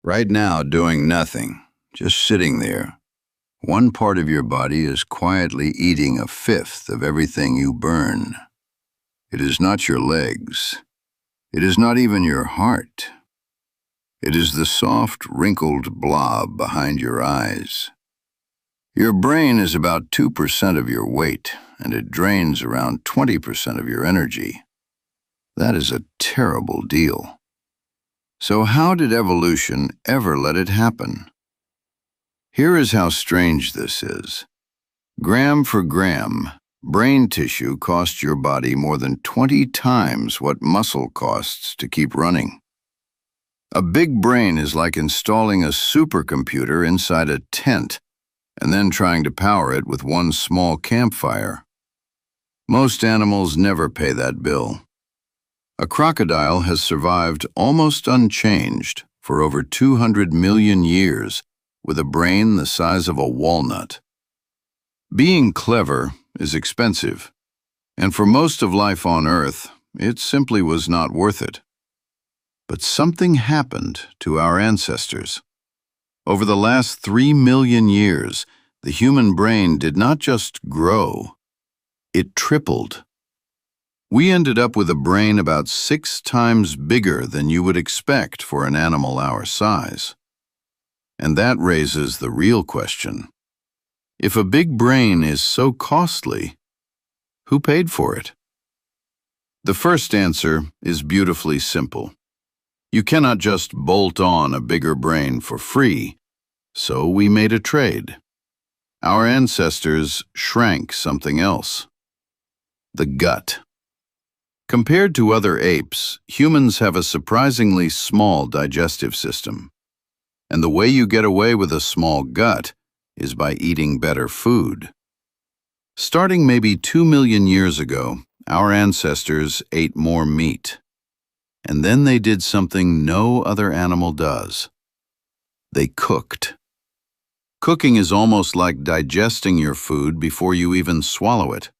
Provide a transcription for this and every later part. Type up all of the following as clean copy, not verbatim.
Right now, doing nothing, just sitting there. One part of your body is quietly eating a fifth of everything you burn. It is not your legs. It is not even your heart. It is the soft, wrinkled blob behind your eyes. Your brain is about 2% of your weight, and it drains around 20% of your energy. That is a terrible deal. So how did evolution ever let it happen? Here is how strange this is. Gram for gram, brain tissue costs your body more than 20 times what muscle costs to keep running. A big brain is like installing a supercomputer inside a tent and then trying to power it with one small campfire. Most animals never pay that bill. A crocodile has survived almost unchanged for over 200 million years with a brain the size of a walnut. Being clever is expensive, and for most of life on Earth, it simply was not worth it. But something happened to our ancestors. Over the last 3 million years, the human brain did not just grow, it tripled. We ended up with a brain about 6 times bigger than you would expect for an animal our size. And that raises the real question. If a big brain is so costly, who paid for it? The first answer is beautifully simple. You cannot just bolt on a bigger brain for free, so we made a trade. Our ancestors shrank something else. The gut. Compared to other apes, humans have a surprisingly small digestive system. And the way you get away with a small gut is by eating better food. Starting maybe 2 million years ago, our ancestors ate more meat. And then they did something no other animal does. They cooked. Cooking is almost like digesting your food before you even swallow it.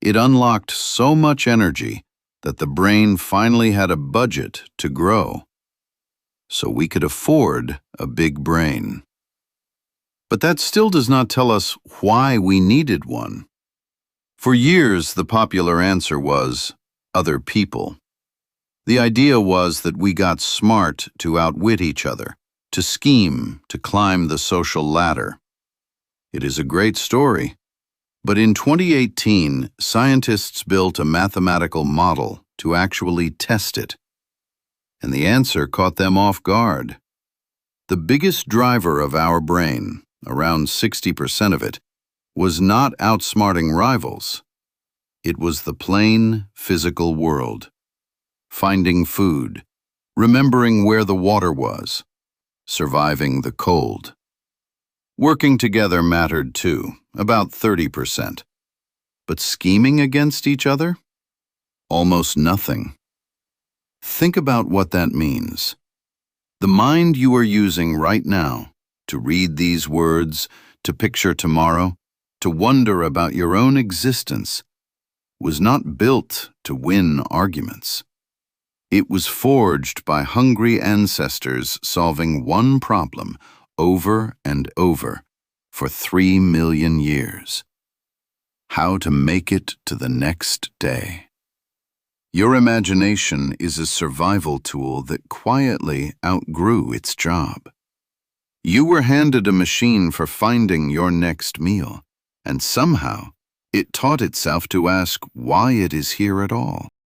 It unlocked so much energy that the brain finally had a budget to grow. So we could afford a big brain. But that still does not tell us why we needed one. For years, the popular answer was other people. The idea was that we got smart to outwit each other, to scheme, to climb the social ladder. It is a great story. But in 2018, scientists built a mathematical model to actually test it. And the answer caught them off guard. The biggest driver of our brain, around 60% of it, was not outsmarting rivals. It was the plain, physical world. Finding food, remembering where the water was, surviving the cold. Working together mattered too, about 30%. But scheming against each other? Almost nothing. Think about what that means. The mind you are using right now, to read these words, to picture tomorrow, to wonder about your own existence, was not built to win arguments. It was forged by hungry ancestors solving one problem over and over for 3 million years. How to make it to the next day. Your imagination is a survival tool that quietly outgrew its job. You were handed a machine for finding your next meal, and somehow it taught itself to ask why it is here at all.